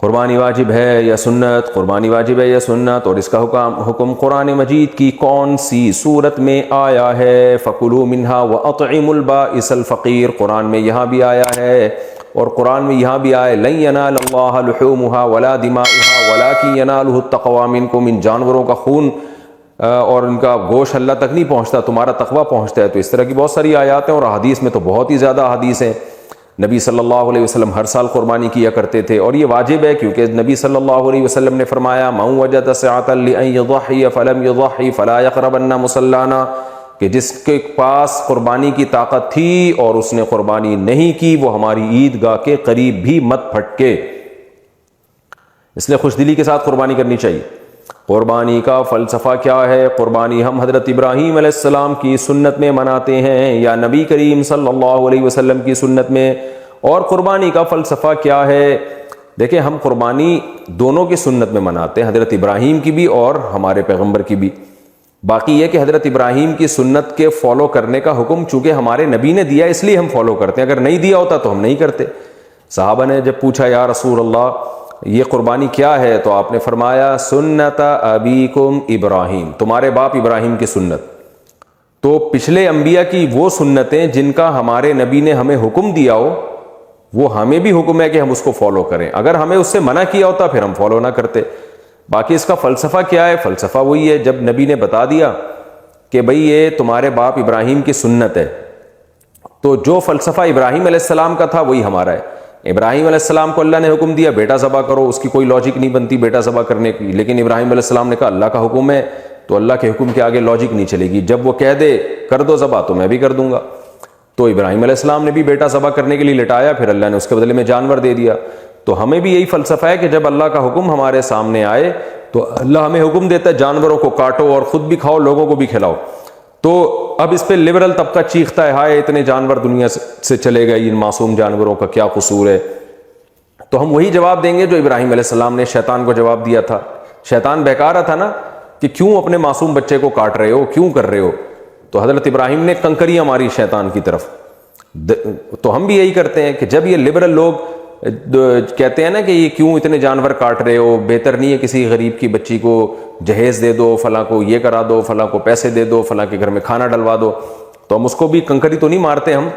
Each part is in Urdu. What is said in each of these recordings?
قربانی واجب ہے یا سنت، قربانی واجب ہے یا سنت، اور اس کا حکم قرآن مجید کی کون سی صورت میں آیا ہے؟ فَكُلُوا مِنْهَا وَأَطْعِمُوا الْبَائِسَ الْفَقِيرَ، قرآن میں یہاں بھی آیا ہے، اور قرآن میں یہاں بھی آیا لَن يَنَالَ اللَّهَ لُحُومُهَا وَلَا دِمَاؤُهَا وَلَكِنْ يَنَالُهُ التَّقْوَىٰ مِنْكُمْ، ان جانوروں کا خون اور ان کا گوشت اللہ تک نہیں پہنچتا، تمہارا تقویٰ پہنچتا ہے۔ تو اس طرح کی بہت ساری آیات ہیں، اور احادیث میں تو بہت ہی زیادہ احادیث ہیں۔ نبی صلی اللہ علیہ وسلم ہر سال قربانی کیا کرتے تھے، اور یہ واجب ہے کیونکہ نبی صلی اللہ علیہ وسلم نے فرمایا مَن وَجَدَ سِعَةً لِأَن يُضَحِّيَ فَلَمْ يُضَحِّ فَلَا يَقْرَبَنَّ مُصَلَّانَا، کہ جس کے پاس قربانی کی طاقت تھی اور اس نے قربانی نہیں کی، وہ ہماری عیدگاہ کے قریب بھی مت پھٹکے۔ اس لیے خوش دلی کے ساتھ قربانی کرنی چاہیے۔ قربانی کا فلسفہ کیا ہے؟ قربانی ہم حضرت ابراہیم علیہ السلام کی سنت میں مناتے ہیں یا نبی کریم صلی اللہ علیہ وسلم کی سنت میں؟ اور قربانی کا فلسفہ کیا ہے؟ دیکھیں، ہم قربانی دونوں کی سنت میں مناتے ہیں، حضرت ابراہیم کی بھی اور ہمارے پیغمبر کی بھی۔ باقی یہ کہ حضرت ابراہیم کی سنت کے فالو کرنے کا حکم چونکہ ہمارے نبی نے دیا اس لیے ہم فالو کرتے ہیں، اگر نہیں دیا ہوتا تو ہم نہیں کرتے۔ صحابہ نے جب پوچھا یا رسول اللہ یہ قربانی کیا ہے، تو آپ نے فرمایا سنت ابیکم ابراہیم، تمہارے باپ ابراہیم کی سنت۔ تو پچھلے انبیاء کی وہ سنتیں جن کا ہمارے نبی نے ہمیں حکم دیا ہو، وہ ہمیں بھی حکم ہے کہ ہم اس کو فالو کریں، اگر ہمیں اس سے منع کیا ہوتا پھر ہم فالو نہ کرتے۔ باقی اس کا فلسفہ کیا ہے؟ فلسفہ وہی ہے، جب نبی نے بتا دیا کہ بھئی یہ تمہارے باپ ابراہیم کی سنت ہے، تو جو فلسفہ ابراہیم علیہ السلام کا تھا وہی ہمارا ہے۔ ابراہیم علیہ السلام کو اللہ نے حکم دیا بیٹا ذبح کرو، اس کی کوئی لاجک نہیں بنتی بیٹا ذبح کرنے کی، لیکن ابراہیم علیہ السلام نے کہا اللہ کا حکم ہے، تو اللہ کے حکم کے آگے لاجک نہیں چلے گی، جب وہ کہہ دے کر دو ذبح تو میں بھی کر دوں گا۔ تو ابراہیم علیہ السلام نے بھی بیٹا ذبح کرنے کے لیے لٹایا، پھر اللہ نے اس کے بدلے میں جانور دے دیا۔ تو ہمیں بھی یہی فلسفہ ہے کہ جب اللہ کا حکم ہمارے سامنے آئے تو اللہ ہمیں حکم دیتا ہے جانوروں کو کاٹو اور خود بھی کھاؤ، لوگوں کو بھی کھلاؤ۔ تو اب اس پہ لبرل طبقہ چیختا ہے ہائے اتنے جانور دنیا سے چلے گئے، ان معصوم جانوروں کا کیا قصور ہے؟ تو ہم وہی جواب دیں گے جو ابراہیم علیہ السلام نے شیطان کو جواب دیا تھا۔ شیطان بہکا رہا تھا نا کہ کیوں اپنے معصوم بچے کو کاٹ رہے ہو، کیوں کر رہے ہو؟ تو حضرت ابراہیم نے کنکریاں ماری شیطان کی طرف۔ تو ہم بھی یہی کرتے ہیں کہ جب یہ لبرل لوگ کہتے ہیں نا کہ یہ کیوں اتنے جانور کاٹ رہے ہو، بہتر نہیں ہے کسی غریب کی بچی کو جہیز دے دو، فلاں کو یہ کرا دو، فلاں کو پیسے دے دو، فلاں کے گھر میں کھانا ڈلوا دو، تو ہم اس کو بھی کنکری تو نہیں مارتے ہم،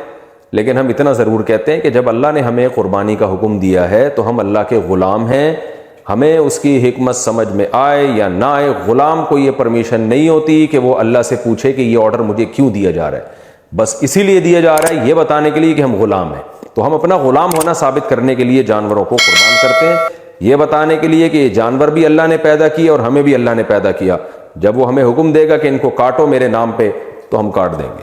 لیکن ہم اتنا ضرور کہتے ہیں کہ جب اللہ نے ہمیں قربانی کا حکم دیا ہے تو ہم اللہ کے غلام ہیں، ہمیں اس کی حکمت سمجھ میں آئے یا نہ آئے، غلام کو یہ پرمیشن نہیں ہوتی کہ وہ اللہ سے پوچھے کہ یہ آرڈر مجھے کیوں دیا جا رہا ہے، بس اسی لیے دیا جا رہا ہے یہ بتانے کے لیے کہ ہم غلام ہیں۔ تو ہم اپنا غلام ہونا ثابت کرنے کے لیے جانوروں کو قربان کرتے ہیں، یہ بتانے کے لیے کہ یہ جانور بھی اللہ نے پیدا کیے اور ہمیں بھی اللہ نے پیدا کیا، جب وہ ہمیں حکم دے گا کہ ان کو کاٹو میرے نام پہ تو ہم کاٹ دیں گے۔